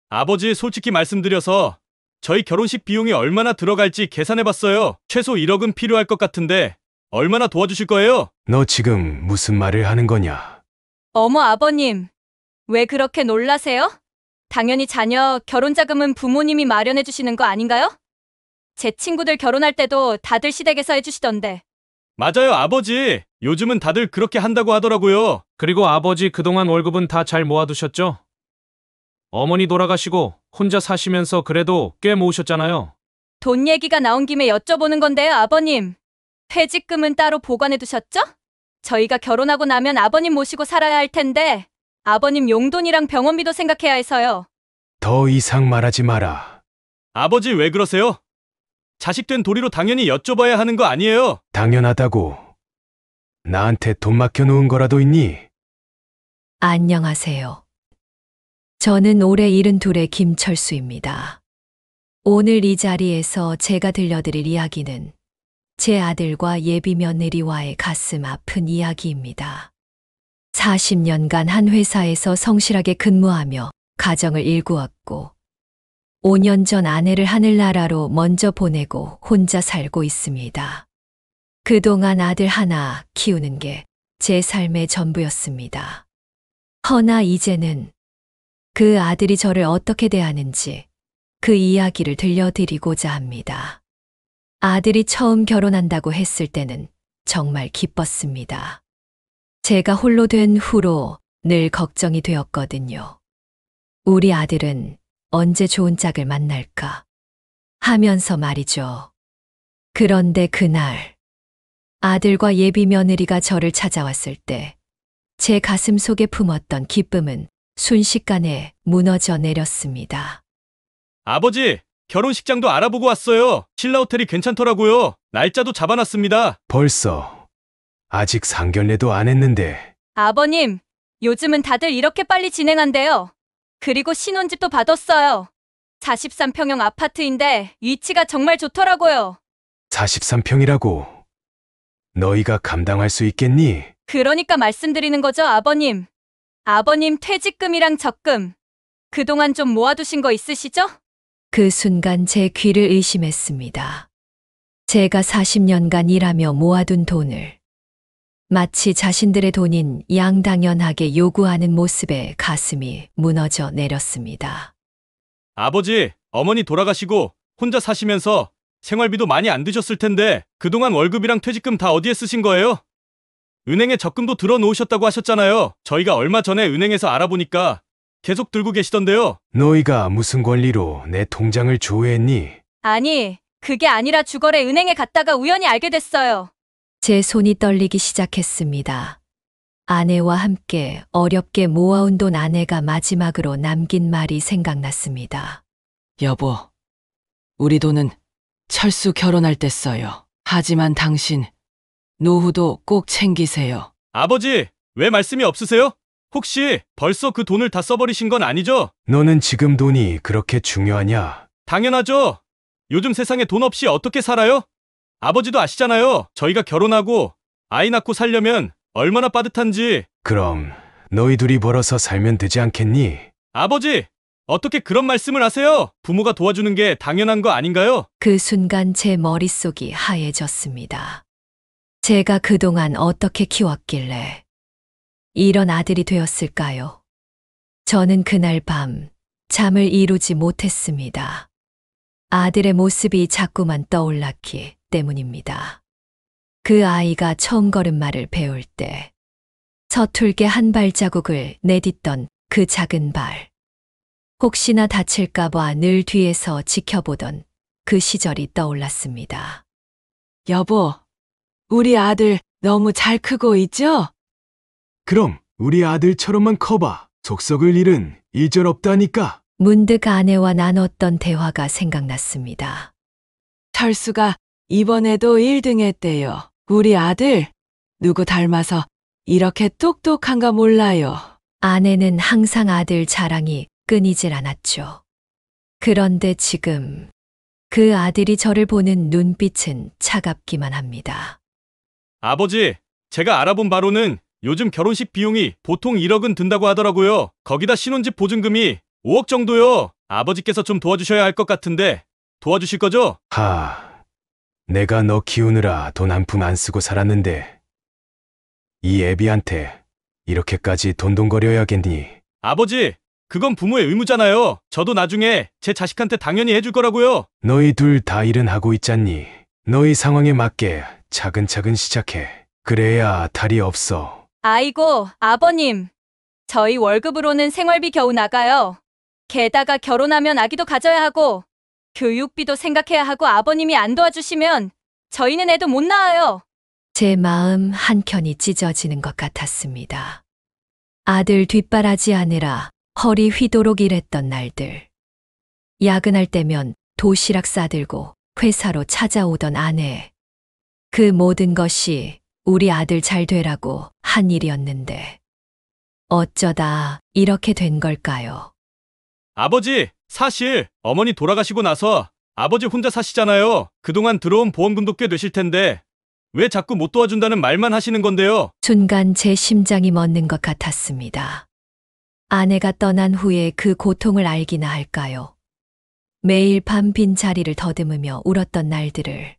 아버지, 솔직히 말씀드려서 저희 결혼식 비용이 얼마나 들어갈지 계산해봤어요. 최소 1억은 필요할 것 같은데 얼마나 도와주실 거예요? 너 지금 무슨 말을 하는 거냐? 어머, 아버님. 왜 그렇게 놀라세요? 당연히 자녀 결혼 자금은 부모님이 마련해 주시는 거 아닌가요? 제 친구들 결혼할 때도 다들 시댁에서 해주시던데. 맞아요, 아버지. 요즘은 다들 그렇게 한다고 하더라고요. 그리고 아버지 그동안 월급은 다 잘 모아두셨죠? 어머니 돌아가시고 혼자 사시면서 그래도 꽤 모으셨잖아요. 돈 얘기가 나온 김에 여쭤보는 건데요, 아버님. 퇴직금은 따로 보관해 두셨죠? 저희가 결혼하고 나면 아버님 모시고 살아야 할 텐데 아버님 용돈이랑 병원비도 생각해야 해서요. 더 이상 말하지 마라. 아버지, 왜 그러세요? 자식된 도리로 당연히 여쭤봐야 하는 거 아니에요? 당연하다고. 나한테 돈 맡겨놓은 거라도 있니? 안녕하세요. 저는 올해 72의 김철수입니다. 오늘 이 자리에서 제가 들려드릴 이야기는 제 아들과 예비 며느리와의 가슴 아픈 이야기입니다. 40년간 한 회사에서 성실하게 근무하며 가정을 일구었고 5년 전 아내를 하늘나라로 먼저 보내고 혼자 살고 있습니다. 그동안 아들 하나 키우는 게 제 삶의 전부였습니다. 허나 이제는 그 아들이 저를 어떻게 대하는지 그 이야기를 들려드리고자 합니다. 아들이 처음 결혼한다고 했을 때는 정말 기뻤습니다. 제가 홀로 된 후로 늘 걱정이 되었거든요. 우리 아들은 언제 좋은 짝을 만날까 하면서 말이죠. 그런데 그날 아들과 예비 며느리가 저를 찾아왔을 때 제 가슴 속에 품었던 기쁨은 순식간에 무너져 내렸습니다. 아버지, 결혼식장도 알아보고 왔어요. 신라 호텔이 괜찮더라고요. 날짜도 잡아놨습니다. 벌써. 아직 상견례도 안 했는데. 아버님, 요즘은 다들 이렇게 빨리 진행한대요. 그리고 신혼집도 받았어요. 43평형 아파트인데 위치가 정말 좋더라고요. 43평이라고. 너희가 감당할 수 있겠니? 그러니까 말씀드리는 거죠, 아버님. 아버님 퇴직금이랑 적금, 그동안 좀 모아두신 거 있으시죠? 그 순간 제 귀를 의심했습니다. 제가 40년간 일하며 모아둔 돈을 마치 자신들의 돈인 양당연하게 요구하는 모습에 가슴이 무너져 내렸습니다. 아버지, 어머니 돌아가시고 혼자 사시면서 생활비도 많이 안 드셨을 텐데 그동안 월급이랑 퇴직금 다 어디에 쓰신 거예요? 은행에 적금도 들어놓으셨다고 하셨잖아요. 저희가 얼마 전에 은행에서 알아보니까 계속 들고 계시던데요. 너희가 무슨 권리로 내 통장을 조회했니? 아니, 그게 아니라 주거래 은행에 갔다가 우연히 알게 됐어요. 제 손이 떨리기 시작했습니다. 아내와 함께 어렵게 모아온 돈 아내가 마지막으로 남긴 말이 생각났습니다. 여보, 우리 돈은 철수 결혼할 때 써요. 하지만 당신, 노후도 꼭 챙기세요. 아버지, 왜 말씀이 없으세요? 혹시 벌써 그 돈을 다 써버리신 건 아니죠? 너는 지금 돈이 그렇게 중요하냐? 당연하죠. 요즘 세상에 돈 없이 어떻게 살아요? 아버지도 아시잖아요. 저희가 결혼하고 아이 낳고 살려면 얼마나 빠듯한지. 그럼 너희 둘이 벌어서 살면 되지 않겠니? 아버지, 어떻게 그런 말씀을 하세요? 부모가 도와주는 게 당연한 거 아닌가요? 그 순간 제 머릿속이 하얘졌습니다. 제가 그동안 어떻게 키웠길래 이런 아들이 되었을까요? 저는 그날 밤 잠을 이루지 못했습니다. 아들의 모습이 자꾸만 떠올랐기 때문입니다. 그 아이가 처음 걸음마를 배울 때 서툴게 한 발자국을 내딛던 그 작은 발. 혹시나 다칠까봐 늘 뒤에서 지켜보던 그 시절이 떠올랐습니다. 여보, 우리 아들 너무 잘 크고 있죠? 그럼 우리 아들처럼만 커봐. 속 썩을 일은 이절없다니까. 문득 아내와 나눴던 대화가 생각났습니다. 철수가 이번에도 1등 했대요. 우리 아들, 누구 닮아서 이렇게 똑똑한가 몰라요. 아내는 항상 아들 자랑이 끊이질 않았죠. 그런데 지금 그 아들이 저를 보는 눈빛은 차갑기만 합니다. 아버지, 제가 알아본 바로는 요즘 결혼식 비용이 보통 1억은 든다고 하더라고요. 거기다 신혼집 보증금이 5억 정도요. 아버지께서 좀 도와주셔야 할 것 같은데 도와주실 거죠? 내가 너 키우느라 돈 한 푼 안 쓰고 살았는데 이 애비한테 이렇게까지 돈돈거려야겠니? 아버지, 그건 부모의 의무잖아요. 저도 나중에 제 자식한테 당연히 해줄 거라고요. 너희 둘 다 일은 하고 있잖니. 너희 상황에 맞게 차근차근 시작해. 그래야 탈이 없어. 아이고, 아버님. 저희 월급으로는 생활비 겨우 나가요. 게다가 결혼하면 아기도 가져야 하고 교육비도 생각해야 하고 아버님이 안 도와주시면 저희는 애도 못 낳아요. 제 마음 한켠이 찢어지는 것 같았습니다. 아들 뒷바라지 하느라 허리 휘도록 일했던 날들. 야근할 때면 도시락 싸들고 회사로 찾아오던 아내. 그 모든 것이 우리 아들 잘 되라고 한 일이었는데 어쩌다 이렇게 된 걸까요? 아버지, 사실 어머니 돌아가시고 나서 아버지 혼자 사시잖아요. 그동안 들어온 보험금도 꽤 되실 텐데 왜 자꾸 못 도와준다는 말만 하시는 건데요? 순간 제 심장이 멎는 것 같았습니다. 아내가 떠난 후에 그 고통을 알기나 할까요? 매일 밤 빈자리를 더듬으며 울었던 날들을.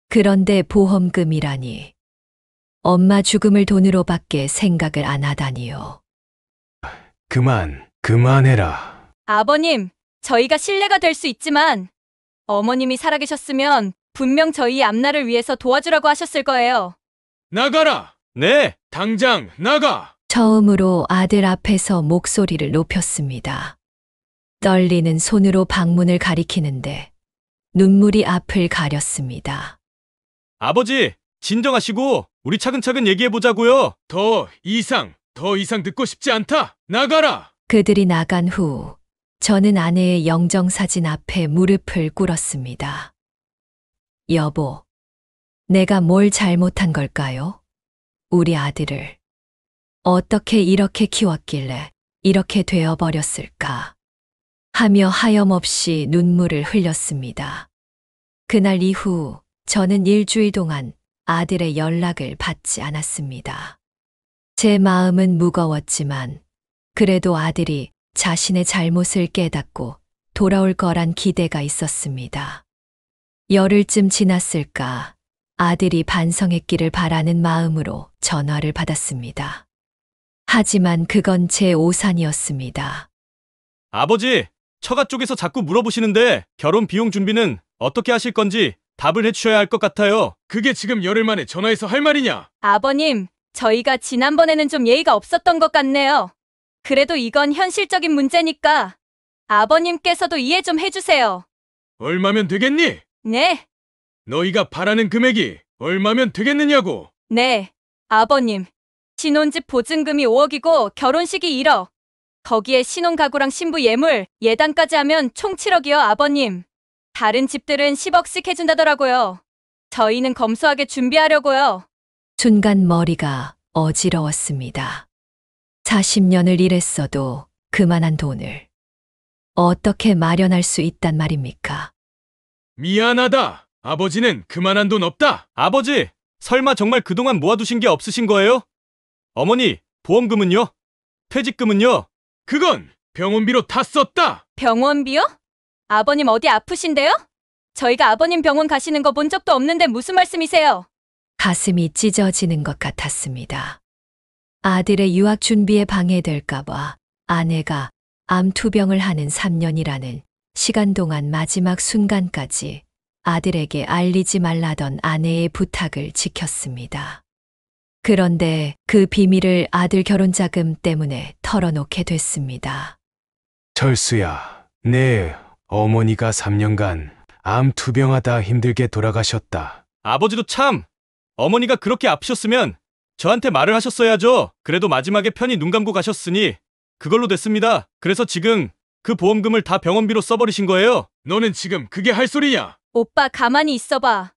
그런데 보험금이라니. 엄마 죽음을 돈으로밖에 생각을 안 하다니요. 그만해라. 아버님, 저희가 신뢰가 될 수 있지만 어머님이 살아계셨으면 분명 저희 앞날을 위해서 도와주라고 하셨을 거예요. 나가라! 네, 당장 나가! 처음으로 아들 앞에서 목소리를 높였습니다. 떨리는 손으로 방문을 가리키는데 눈물이 앞을 가렸습니다. 아버지, 진정하시고 우리 차근차근 얘기해보자고요. 더 이상 듣고 싶지 않다! 나가라! 그들이 나간 후 저는 아내의 영정사진 앞에 무릎을 꿇었습니다. 여보, 내가 뭘 잘못한 걸까요? 우리 아들을 어떻게 이렇게 키웠길래 이렇게 되어버렸을까? 하며 하염없이 눈물을 흘렸습니다. 그날 이후 저는 일주일 동안 아들의 연락을 받지 않았습니다. 제 마음은 무거웠지만 그래도 아들이 자신의 잘못을 깨닫고 돌아올 거란 기대가 있었습니다. 열흘쯤 지났을까 아들이 반성했기를 바라는 마음으로 전화를 받았습니다. 하지만 그건 제 오산이었습니다. 아버지, 처가 쪽에서 자꾸 물어보시는데 결혼 비용 준비는 어떻게 하실 건지 답을 해주셔야 할 것 같아요. 그게 지금 열흘 만에 전화해서 할 말이냐? 아버님, 저희가 지난번에는 좀 예의가 없었던 것 같네요. 그래도 이건 현실적인 문제니까 아버님께서도 이해 좀 해주세요. 얼마면 되겠니? 네, 너희가 바라는 금액이 얼마면 되겠느냐고! 네, 아버님. 신혼집 보증금이 5억이고 결혼식이 1억. 거기에 신혼가구랑 신부 예물, 예단까지 하면 총 7억이요, 아버님. 다른 집들은 10억씩 해준다더라고요. 저희는 검소하게 준비하려고요. 순간 머리가 어지러웠습니다. 40년을 일했어도 그만한 돈을 어떻게 마련할 수 있단 말입니까? 미안하다! 아버지는 그만한 돈 없다! 아버지, 설마 정말 그동안 모아두신 게 없으신 거예요? 어머니, 보험금은요? 퇴직금은요? 그건 병원비로 다 썼다! 병원비요? 아버님 어디 아프신데요? 저희가 아버님 병원 가시는 거 본 적도 없는데 무슨 말씀이세요? 가슴이 찢어지는 것 같았습니다. 아들의 유학 준비에 방해될까봐 아내가 암 투병을 하는 3년이라는 시간 동안 마지막 순간까지 아들에게 알리지 말라던 아내의 부탁을 지켰습니다. 그런데 그 비밀을 아들 결혼자금 때문에 털어놓게 됐습니다. 철수야, 내 어머니가 3년간 암 투병하다 힘들게 돌아가셨다. 아버지도 참, 어머니가 그렇게 아프셨으면 저한테 말을 하셨어야죠. 그래도 마지막에 편히 눈 감고 가셨으니 그걸로 됐습니다. 그래서 지금 그 보험금을 다 병원비로 써버리신 거예요. 너는 지금 그게 할 소리냐? 오빠 가만히 있어봐.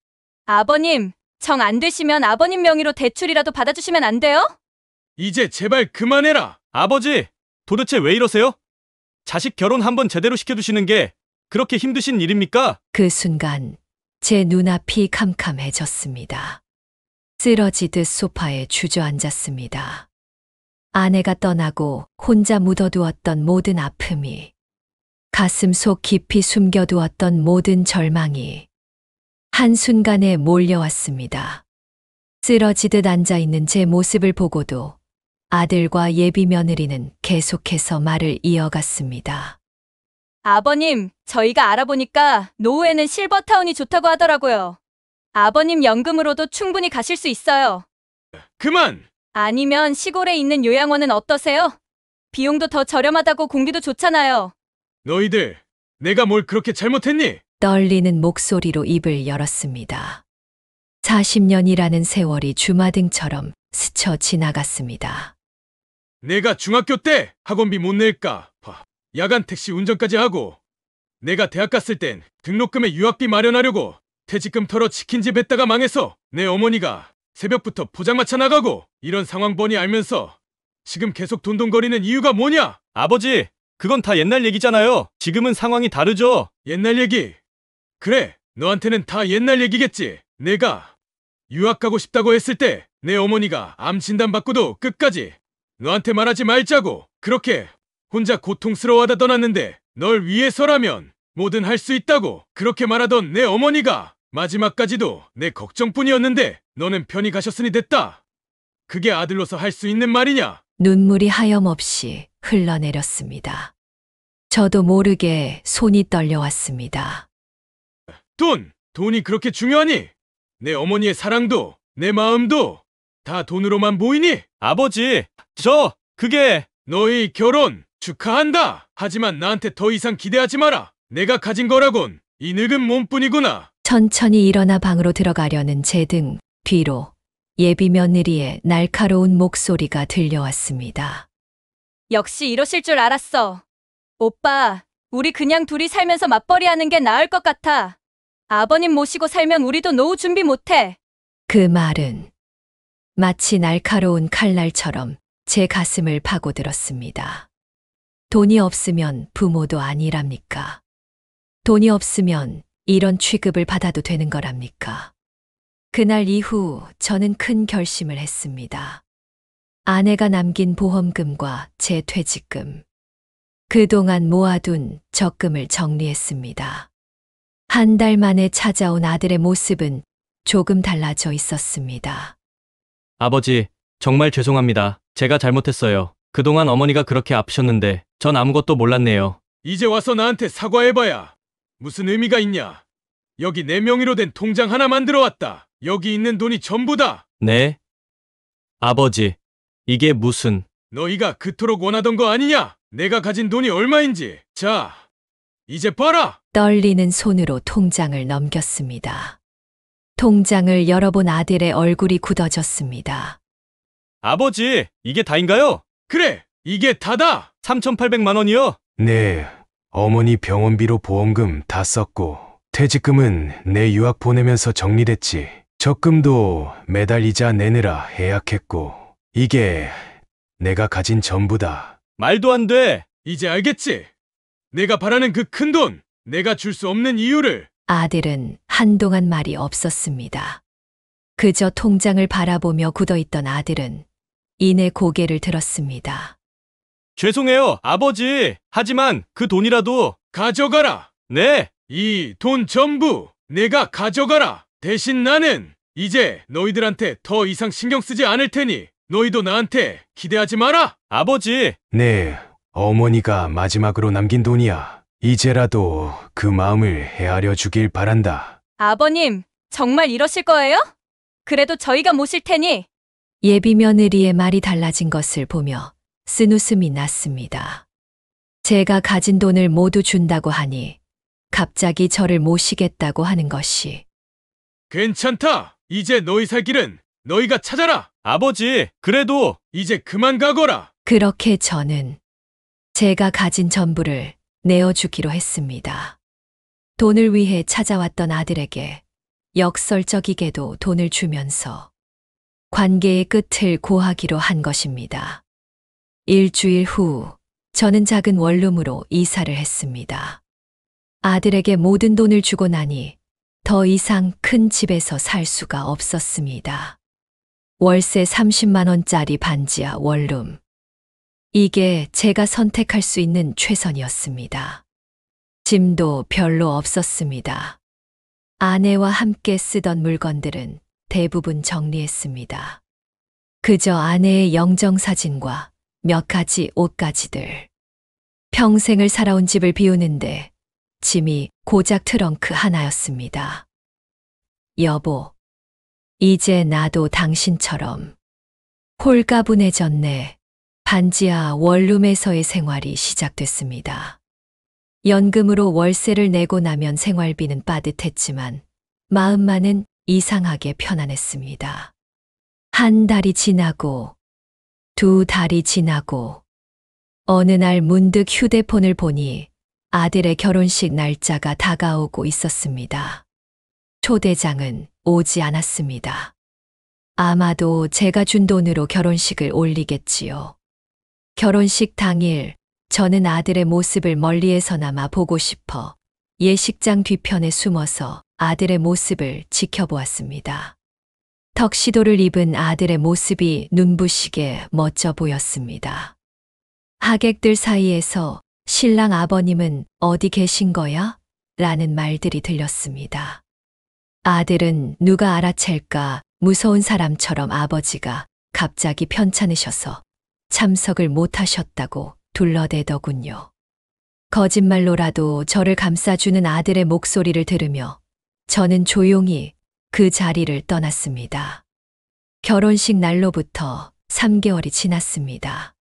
아버님, 정 안 되시면 아버님 명의로 대출이라도 받아주시면 안 돼요? 이제 제발 그만해라! 아버지, 도대체 왜 이러세요? 자식 결혼 한번 제대로 시켜주시는 게 그렇게 힘드신 일입니까? 그 순간 제 눈앞이 캄캄해졌습니다. 쓰러지듯 소파에 주저앉았습니다. 아내가 떠나고 혼자 묻어두었던 모든 아픔이, 가슴 속 깊이 숨겨두었던 모든 절망이 한순간에 몰려왔습니다. 쓰러지듯 앉아있는 제 모습을 보고도 아들과 예비 며느리는 계속해서 말을 이어갔습니다. 아버님, 저희가 알아보니까 노후에는 실버타운이 좋다고 하더라고요. 아버님 연금으로도 충분히 가실 수 있어요. 그만! 아니면 시골에 있는 요양원은 어떠세요? 비용도 더 저렴하다고 공기도 좋잖아요. 너희들, 내가 뭘 그렇게 잘못했니? 떨리는 목소리로 입을 열었습니다. 40년이라는 세월이 주마등처럼 스쳐 지나갔습니다. 내가 중학교 때 학원비 못 낼까 봐 야간 택시 운전까지 하고, 내가 대학 갔을 땐 등록금에 유학비 마련하려고 퇴직금 털어 치킨집 했다가 망해서 내 어머니가 새벽부터 포장마차 나가고, 이런 상황 뻔히 알면서 지금 계속 돈돈거리는 이유가 뭐냐? 아버지, 그건 다 옛날 얘기잖아요. 지금은 상황이 다르죠. 옛날 얘기? 그래, 너한테는 다 옛날 얘기겠지. 내가 유학 가고 싶다고 했을 때 내 어머니가 암 진단 받고도 끝까지 너한테 말하지 말자고 그렇게 혼자 고통스러워하다 떠났는데, 널 위해서라면 뭐든 할 수 있다고 그렇게 말하던 내 어머니가 마지막까지도 내 걱정뿐이었는데 너는 편히 가셨으니 됐다. 그게 아들로서 할 수 있는 말이냐? 눈물이 하염없이 흘러내렸습니다. 저도 모르게 손이 떨려왔습니다. 돈이 그렇게 중요하니? 내 어머니의 사랑도 내 마음도 다 돈으로만 보이니? 아버지, 그게 너희 결혼 축하한다. 하지만 나한테 더 이상 기대하지 마라. 내가 가진 거라곤 이 늙은 몸뿐이구나. 천천히 일어나 방으로 들어가려는 제 등 뒤로 예비 며느리의 날카로운 목소리가 들려왔습니다. 역시 이러실 줄 알았어. 오빠, 우리 그냥 둘이 살면서 맞벌이 하는 게 나을 것 같아. 아버님 모시고 살면 우리도 노후 준비 못해. 그 말은 마치 날카로운 칼날처럼 제 가슴을 파고들었습니다. 돈이 없으면 부모도 아니랍니까? 돈이 없으면 이런 취급을 받아도 되는 거랍니까? 그날 이후 저는 큰 결심을 했습니다. 아내가 남긴 보험금과 제 퇴직금, 그동안 모아둔 적금을 정리했습니다. 한 달 만에 찾아온 아들의 모습은 조금 달라져 있었습니다. 아버지, 정말 죄송합니다. 제가 잘못했어요. 그동안 어머니가 그렇게 아프셨는데 전 아무것도 몰랐네요. 이제 와서 나한테 사과해봐야 무슨 의미가 있냐? 여기 내 명의로 된 통장 하나 만들어 왔다. 여기 있는 돈이 전부다. 네? 아버지, 이게 무슨... 너희가 그토록 원하던 거 아니냐? 내가 가진 돈이 얼마인지. 자, 이제 봐라. 떨리는 손으로 통장을 넘겼습니다. 통장을 열어본 아들의 얼굴이 굳어졌습니다. 아버지, 이게 다인가요? 그래, 이게 다다. 3,800만 원이요? 네, 어머니 병원비로 보험금 다 썼고, 퇴직금은 내 유학 보내면서 정리됐지. 적금도 매달 이자 내느라 해약했고, 이게 내가 가진 전부다. 말도 안 돼. 이제 알겠지? 내가 바라는 그 큰 돈, 내가 줄 수 없는 이유를. 아들은 한동안 말이 없었습니다. 그저 통장을 바라보며 굳어있던 아들은 이내 고개를 들었습니다. 죄송해요, 아버지. 하지만 그 돈이라도... 가져가라. 네. 이 돈 전부 내가 가져가라. 대신 나는 이제 너희들한테 더 이상 신경 쓰지 않을 테니 너희도 나한테 기대하지 마라. 아버지. 네, 어머니가 마지막으로 남긴 돈이야. 이제라도 그 마음을 헤아려 주길 바란다. 아버님, 정말 이러실 거예요? 그래도 저희가 모실 테니. 예비 며느리의 말이 달라진 것을 보며 쓴웃음이 났습니다. 제가 가진 돈을 모두 준다고 하니 갑자기 저를 모시겠다고 하는 것이. 괜찮다. 이제 너희 살 길은 너희가 찾아라. 아버지, 그래도 이제 그만 가거라. 그렇게 저는 제가 가진 전부를 내어주기로 했습니다. 돈을 위해 찾아왔던 아들에게 역설적이게도 돈을 주면서 관계의 끝을 고하기로 한 것입니다. 일주일 후 저는 작은 원룸으로 이사를 했습니다. 아들에게 모든 돈을 주고 나니 더 이상 큰 집에서 살 수가 없었습니다. 월세 30만 원짜리 반지하 원룸. 이게 제가 선택할 수 있는 최선이었습니다. 짐도 별로 없었습니다. 아내와 함께 쓰던 물건들은 대부분 정리했습니다. 그저 아내의 영정사진과 몇 가지 옷가지들. 평생을 살아온 집을 비우는데 짐이 고작 트렁크 하나였습니다. 여보, 이제 나도 당신처럼 홀가분해졌네. 반지하 원룸에서의 생활이 시작됐습니다. 연금으로 월세를 내고 나면 생활비는 빠듯했지만 마음만은 이상하게 편안했습니다. 한 달이 지나고 두 달이 지나고 어느 날 문득 휴대폰을 보니 아들의 결혼식 날짜가 다가오고 있었습니다. 초대장은 오지 않았습니다. 아마도 제가 준 돈으로 결혼식을 올리겠지요. 결혼식 당일 저는 아들의 모습을 멀리에서나마 보고 싶어 예식장 뒤편에 숨어서 아들의 모습을 지켜보았습니다. 턱시도를 입은 아들의 모습이 눈부시게 멋져 보였습니다. 하객들 사이에서 신랑 아버님은 어디 계신 거야? 라는 말들이 들렸습니다. 아들은 누가 알아챌까 무서운 사람처럼 아버지가 갑자기 편찮으셔서 참석을 못하셨다고 둘러대더군요. 거짓말로라도 저를 감싸주는 아들의 목소리를 들으며 저는 조용히 그 자리를 떠났습니다. 결혼식 날로부터 3개월이 지났습니다.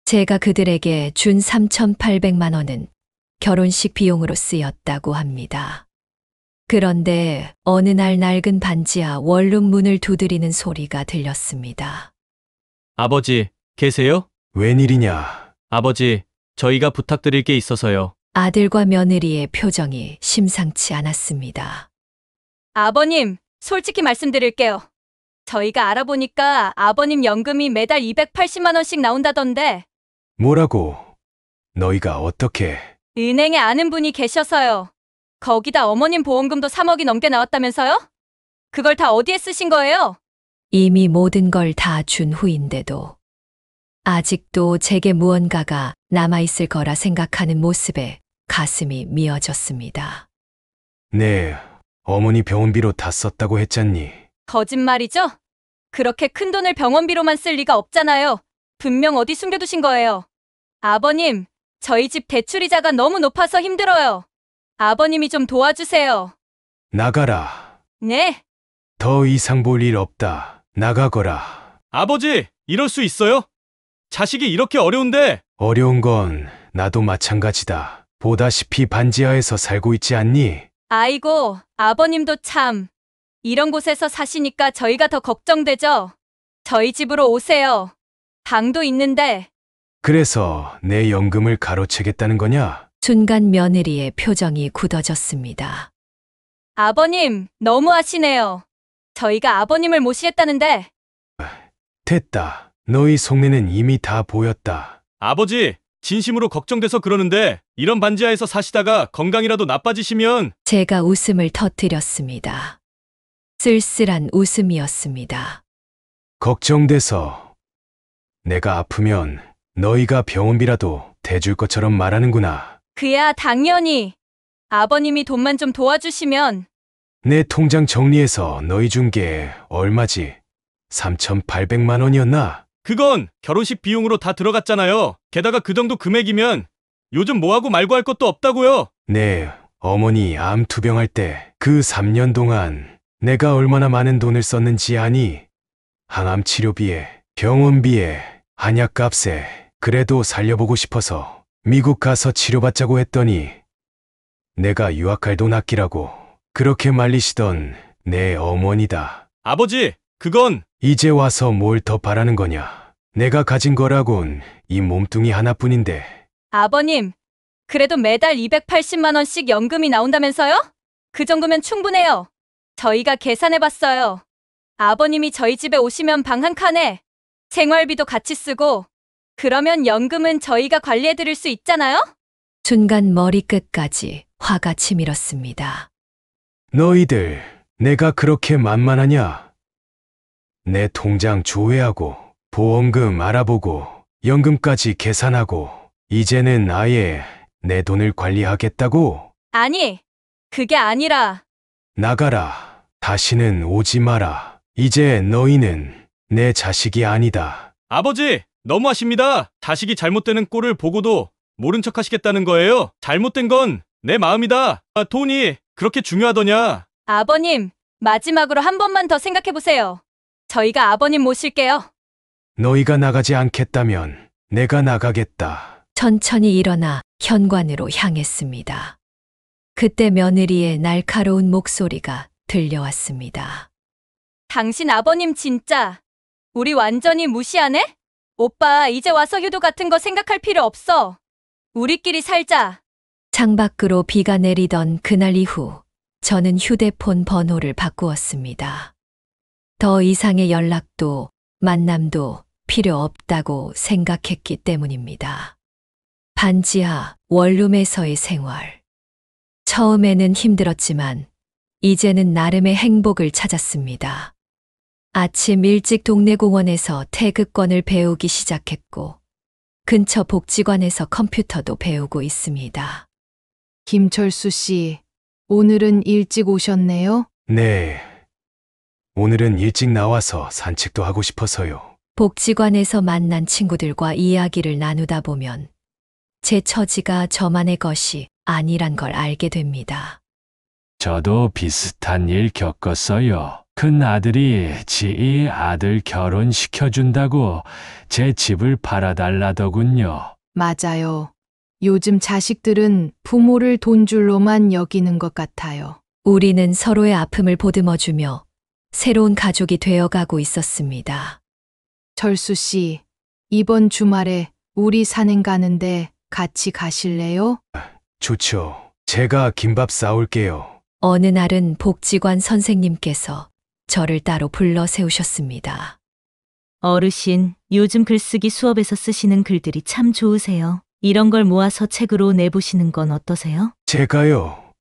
제가 그들에게 준 3,800만 원은 결혼식 비용으로 쓰였다고 합니다. 그런데 어느 날 낡은 반지하 원룸 문을 두드리는 소리가 들렸습니다. 아버지, 계세요? 웬일이냐? 아버지, 저희가 부탁드릴 게 있어서요. 아들과 며느리의 표정이 심상치 않았습니다. 아버님, 솔직히 말씀드릴게요. 저희가 알아보니까 아버님 연금이 매달 280만 원씩 나온다던데 뭐라고? 너희가 어떻게? 은행에 아는 분이 계셔서요. 거기다 어머님 보험금도 3억이 넘게 나왔다면서요? 그걸 다 어디에 쓰신 거예요? 이미 모든 걸 다 준 후인데도 아직도 제게 무언가가 남아있을 거라 생각하는 모습에 가슴이 미어졌습니다. 네, 어머니 병원비로 다 썼다고 했잖니. 거짓말이죠? 그렇게 큰 돈을 병원비로만 쓸 리가 없잖아요. 분명 어디 숨겨두신 거예요. 아버님, 저희 집 대출이자가 너무 높아서 힘들어요. 아버님이 좀 도와주세요. 나가라. 네, 더 이상 볼 일 없다. 나가거라. 아버지, 이럴 수 있어요? 자식이 이렇게 어려운데 어려운 건 나도 마찬가지다. 보다시피 반지하에서 살고 있지 않니? 아이고, 아버님도 참. 이런 곳에서 사시니까 저희가 더 걱정되죠? 저희 집으로 오세요. 방도 있는데. 그래서 내 연금을 가로채겠다는 거냐? 순간 며느리의 표정이 굳어졌습니다. 아버님, 너무하시네요. 저희가 아버님을 모시겠다는데. 됐다. 너희 속내는 이미 다 보였다. 아버지, 진심으로 걱정돼서 그러는데 이런 반지하에서 사시다가 건강이라도 나빠지시면 제가 웃음을 터뜨렸습니다. 쓸쓸한 웃음이었습니다. 걱정돼서 내가 아프면 너희가 병원비라도 대줄 것처럼 말하는구나. 그야 당연히. 아버님이 돈만 좀 도와주시면. 내 통장 정리해서 너희 준 게 얼마지? 3,800만 원이었나? 그건 결혼식 비용으로 다 들어갔잖아요. 게다가 그 정도 금액이면 요즘 뭐하고 말고 할 것도 없다고요. 네, 어머니 암 투병할 때 그 3년 동안 내가 얼마나 많은 돈을 썼는지 아니? 항암 치료비에, 병원비에, 한약값에 그래도 살려보고 싶어서 미국 가서 치료받자고 했더니 내가 유학할 돈 아끼라고 그렇게 말리시던 내 어머니다. 아버지, 그건 이제 와서 뭘 더 바라는 거냐? 내가 가진 거라곤 이 몸뚱이 하나뿐인데. 아버님, 그래도 매달 280만 원씩 연금이 나온다면서요? 그 정도면 충분해요. 저희가 계산해봤어요. 아버님이 저희 집에 오시면 방 한 칸에 생활비도 같이 쓰고 그러면 연금은 저희가 관리해드릴 수 있잖아요? 순간 머리끝까지 화가 치밀었습니다. 너희들 내가 그렇게 만만하냐? 내 통장 조회하고 보험금 알아보고 연금까지 계산하고 이제는 아예 내 돈을 관리하겠다고? 아니, 그게 아니라 나가라. 다시는 오지 마라. 이제 너희는 내 자식이 아니다. 아버지, 너무하십니다. 자식이 잘못되는 꼴을 보고도 모른 척 하시겠다는 거예요? 잘못된 건 내 마음이다. 돈이 그렇게 중요하더냐? 아버님, 마지막으로 한 번만 더 생각해 보세요. 저희가 아버님 모실게요. 너희가 나가지 않겠다면 내가 나가겠다. 천천히 일어나 현관으로 향했습니다. 그때 며느리의 날카로운 목소리가 들려왔습니다. 당신 아버님 진짜 우리 완전히 무시하네? 오빠, 이제 와서 효도 같은 거 생각할 필요 없어. 우리끼리 살자. 창밖으로 비가 내리던 그날 이후 저는 휴대폰 번호를 바꾸었습니다. 더 이상의 연락도 만남도 필요 없다고 생각했기 때문입니다. 반지하 원룸에서의 생활. 처음에는 힘들었지만 이제는 나름의 행복을 찾았습니다. 아침 일찍 동네 공원에서 태극권을 배우기 시작했고 근처 복지관에서 컴퓨터도 배우고 있습니다. 김철수 씨, 오늘은 일찍 오셨네요? 네. 오늘은 일찍 나와서 산책도 하고 싶어서요. 복지관에서 만난 친구들과 이야기를 나누다 보면 제 처지가 저만의 것이 아니란 걸 알게 됩니다. 저도 비슷한 일 겪었어요. 큰 아들이 지 아들 결혼시켜준다고 제 집을 팔아달라더군요. 맞아요. 요즘 자식들은 부모를 돈줄로만 여기는 것 같아요. 우리는 서로의 아픔을 보듬어주며 새로운 가족이 되어가고 있었습니다. 철수 씨, 이번 주말에 우리 산행 가는데 같이 가실래요? 좋죠. 제가 김밥 싸올게요. 어느 날은 복지관 선생님께서 저를 따로 불러 세우셨습니다. 어르신, 요즘 글쓰기 수업에서 쓰시는 글들이 참 좋으세요. 이런 걸 모아서 책으로 내보시는 건 어떠세요? 제가요.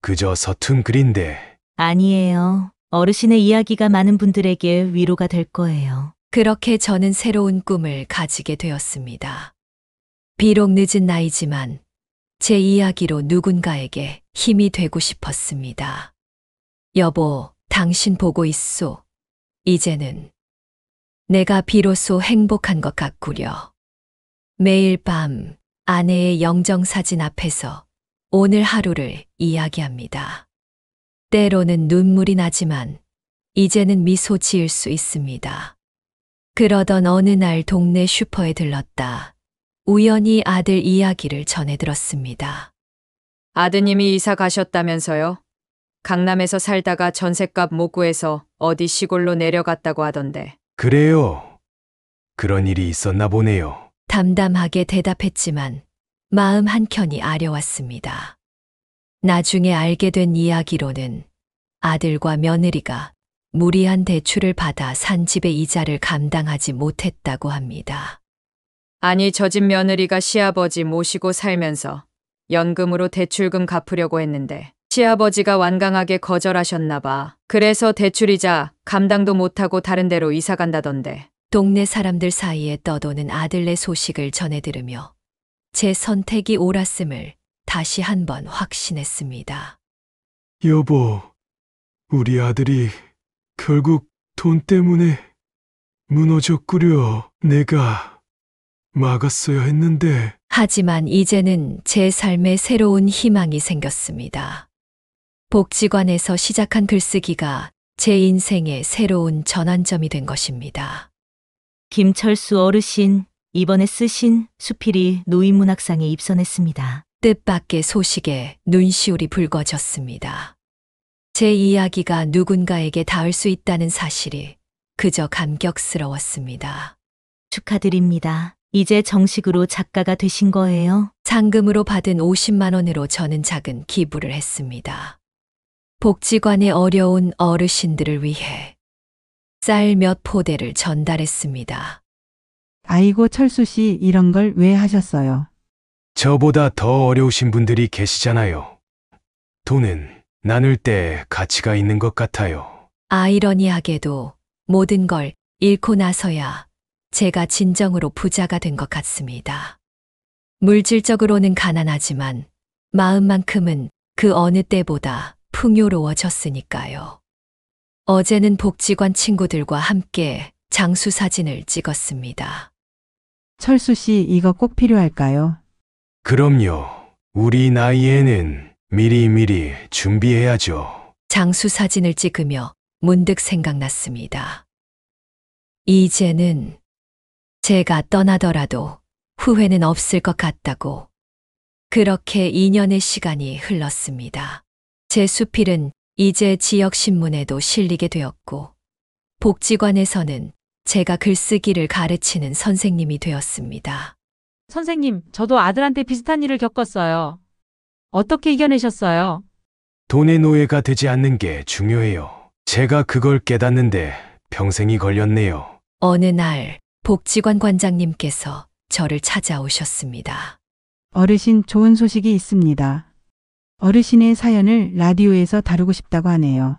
그저 서툰 글인데. 아니에요. 어르신의 이야기가 많은 분들에게 위로가 될 거예요. 그렇게 저는 새로운 꿈을 가지게 되었습니다. 비록 늦은 나이지만 제 이야기로 누군가에게 힘이 되고 싶었습니다. 여보, 당신 보고 있소. 이제는 내가 비로소 행복한 것 같구려. 매일 밤 아내의 영정사진 앞에서 오늘 하루를 이야기합니다. 때로는 눈물이 나지만 이제는 미소 지을 수 있습니다. 그러던 어느 날 동네 슈퍼에 들렀다. 우연히 아들 이야기를 전해 들었습니다. 아드님이 이사 가셨다면서요? 강남에서 살다가 전셋값 못 구해서 어디 시골로 내려갔다고 하던데. 그래요. 그런 일이 있었나 보네요. 담담하게 대답했지만 마음 한켠이 아려왔습니다. 나중에 알게 된 이야기로는 아들과 며느리가 무리한 대출을 받아 산 집의 이자를 감당하지 못했다고 합니다. 아니, 저 집 며느리가 시아버지 모시고 살면서 연금으로 대출금 갚으려고 했는데 시아버지가 완강하게 거절하셨나 봐. 그래서 대출이자 감당도 못하고 다른 데로 이사 간다던데. 동네 사람들 사이에 떠도는 아들네 소식을 전해 들으며 제 선택이 옳았음을 다시 한번 확신했습니다. 여보, 우리 아들이 결국 돈 때문에 무너졌구려. 내가 막았어야 했는데. 하지만 이제는 제 삶에 새로운 희망이 생겼습니다. 복지관에서 시작한 글쓰기가 제 인생의 새로운 전환점이 된 것입니다. 김철수 어르신, 이번에 쓰신 수필이 노인문학상에 입선했습니다. 뜻밖의 소식에 눈시울이 붉어졌습니다. 제 이야기가 누군가에게 닿을 수 있다는 사실이 그저 감격스러웠습니다. 축하드립니다. 이제 정식으로 작가가 되신 거예요? 상금으로 받은 50만 원으로 저는 작은 기부를 했습니다. 복지관의 어려운 어르신들을 위해 쌀 몇 포대를 전달했습니다. 아이고 철수 씨 이런 걸 왜 하셨어요? 저보다 더 어려우신 분들이 계시잖아요. 돈은 나눌 때 가치가 있는 것 같아요. 아이러니하게도 모든 걸 잃고 나서야 제가 진정으로 부자가 된 것 같습니다. 물질적으로는 가난하지만 마음만큼은 그 어느 때보다 풍요로워졌으니까요. 어제는 복지관 친구들과 함께 장수 사진을 찍었습니다. 철수 씨, 이거 꼭 필요할까요? 그럼요. 우리 나이에는 미리미리 준비해야죠. 장수 사진을 찍으며 문득 생각났습니다. 이제는 제가 떠나더라도 후회는 없을 것 같다고. 그렇게 2년의 시간이 흘렀습니다. 제 수필은 이제 지역신문에도 실리게 되었고, 복지관에서는 제가 글쓰기를 가르치는 선생님이 되었습니다. 선생님, 저도 아들한테 비슷한 일을 겪었어요. 어떻게 이겨내셨어요? 돈의 노예가 되지 않는 게 중요해요. 제가 그걸 깨닫는데 평생이 걸렸네요. 어느 날 복지관 관장님께서 저를 찾아오셨습니다. 어르신, 좋은 소식이 있습니다. 어르신의 사연을 라디오에서 다루고 싶다고 하네요.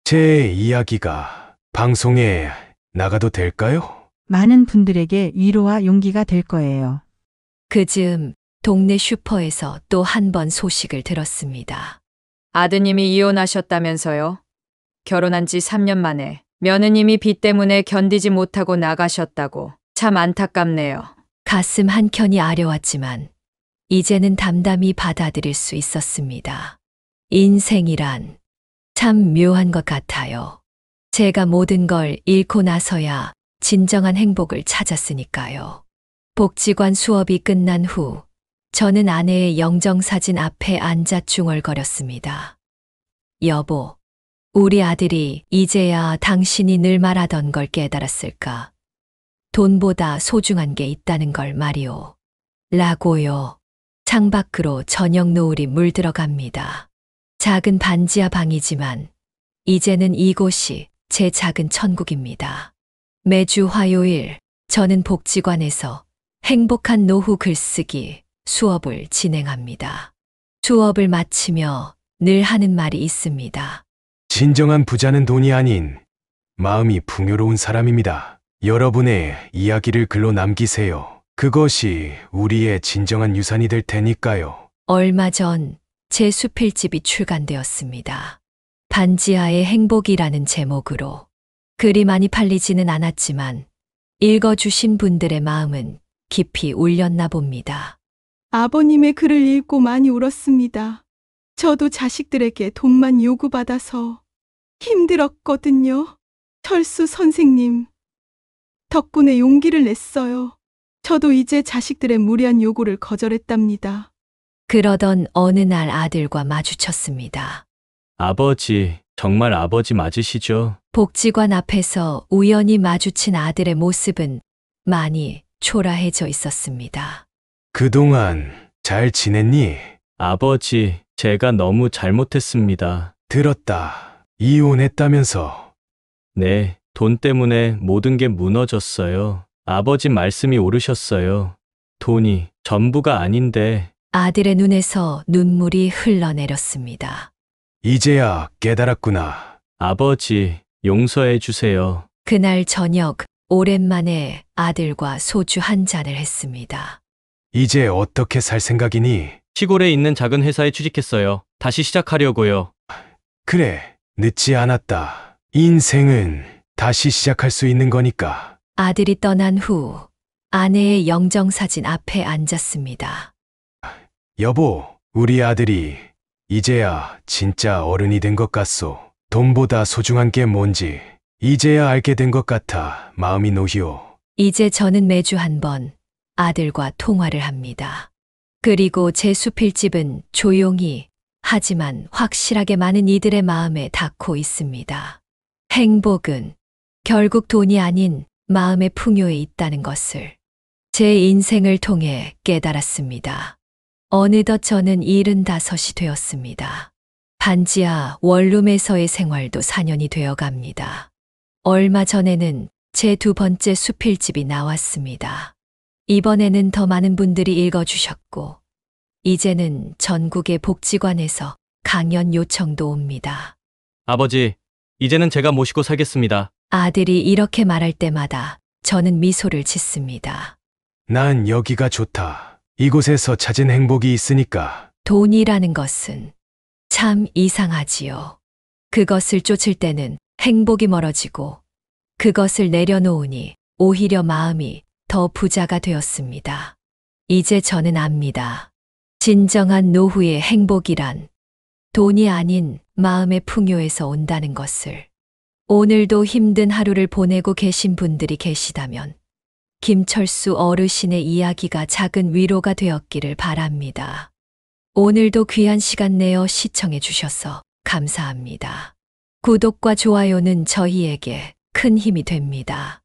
제 이야기가 방송에 나가도 될까요? 많은 분들에게 위로와 용기가 될 거예요. 그 즈음 동네 슈퍼에서 또 한 번 소식을 들었습니다. 아드님이 이혼하셨다면서요? 결혼한 지 3년 만에 며느님이 빚 때문에 견디지 못하고 나가셨다고. 참 안타깝네요. 가슴 한켠이 아려왔지만 이제는 담담히 받아들일 수 있었습니다. 인생이란 참 묘한 것 같아요. 제가 모든 걸 잃고 나서야 진정한 행복을 찾았으니까요. 복지관 수업이 끝난 후 저는 아내의 영정사진 앞에 앉아 중얼거렸습니다. 여보, 우리 아들이 이제야 당신이 늘 말하던 걸 깨달았을까? 돈보다 소중한 게 있다는 걸 말이오. 라고요. 창밖으로 저녁 노을이 물들어갑니다. 작은 반지하 방이지만 이제는 이곳이 제 작은 천국입니다. 매주 화요일 저는 복지관에서 행복한 노후 글쓰기 수업을 진행합니다. 수업을 마치며 늘 하는 말이 있습니다. 진정한 부자는 돈이 아닌 마음이 풍요로운 사람입니다. 여러분의 이야기를 글로 남기세요. 그것이 우리의 진정한 유산이 될 테니까요. 얼마 전 제 수필집이 출간되었습니다. 반지하의 행복이라는 제목으로. 글이 많이 팔리지는 않았지만 읽어주신 분들의 마음은 깊이 울렸나 봅니다. 아버님의 글을 읽고 많이 울었습니다. 저도 자식들에게 돈만 요구받아서 힘들었거든요. 철수 선생님 덕분에 용기를 냈어요. 저도 이제 자식들의 무리한 요구를 거절했답니다. 그러던 어느 날 아들과 마주쳤습니다. 아버지, 정말 아버지 맞으시죠? 복지관 앞에서 우연히 마주친 아들의 모습은 많이 초라해져 있었습니다. 그동안 잘 지냈니? 아버지, 제가 너무 잘못했습니다. 들었다. 이혼했다면서. 네, 돈 때문에 모든 게 무너졌어요. 아버지 말씀이 옳으셨어요. 돈이 전부가 아닌데. 아들의 눈에서 눈물이 흘러내렸습니다. 이제야 깨달았구나. 아버지, 용서해 주세요. 그날 저녁 오랜만에 아들과 소주 한 잔을 했습니다. 이제 어떻게 살 생각이니? 시골에 있는 작은 회사에 취직했어요. 다시 시작하려고요. 그래, 늦지 않았다. 인생은 다시 시작할 수 있는 거니까. 아들이 떠난 후 아내의 영정사진 앞에 앉았습니다. 여보, 우리 아들이 이제야 진짜 어른이 된 것 같소. 돈보다 소중한 게 뭔지 이제야 알게 된 것 같아 마음이 놓이오. 이제 저는 매주 한 번 아들과 통화를 합니다. 그리고 제 수필집은 조용히 하지만 확실하게 많은 이들의 마음에 닿고 있습니다. 행복은 결국 돈이 아닌 마음의 풍요에 있다는 것을 제 인생을 통해 깨달았습니다. 어느덧 저는 75이 되었습니다. 반지하 원룸에서의 생활도 4년이 되어 갑니다. 얼마 전에는 제 두 번째 수필집이 나왔습니다. 이번에는 더 많은 분들이 읽어주셨고, 이제는 전국의 복지관에서 강연 요청도 옵니다. 아버지, 이제는 제가 모시고 살겠습니다. 아들이 이렇게 말할 때마다 저는 미소를 짓습니다. 난 여기가 좋다. 이곳에서 찾은 행복이 있으니까. 돈이라는 것은 참 이상하지요. 그것을 쫓을 때는 행복이 멀어지고 그것을 내려놓으니 오히려 마음이 더 부자가 되었습니다. 이제 저는 압니다. 진정한 노후의 행복이란 돈이 아닌 마음의 풍요에서 온다는 것을. 오늘도 힘든 하루를 보내고 계신 분들이 계시다면 김철수 어르신의 이야기가 작은 위로가 되었기를 바랍니다. 오늘도 귀한 시간 내어 시청해 주셔서 감사합니다. 구독과 좋아요는 저희에게 큰 힘이 됩니다.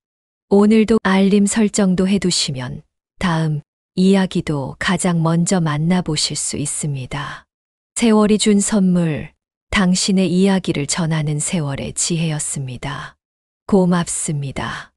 오늘도 알림 설정도 해두시면 다음 이야기도 가장 먼저 만나보실 수 있습니다. 세월이 준 선물, 당신의 이야기를 전하는 세월의 지혜였습니다. 고맙습니다.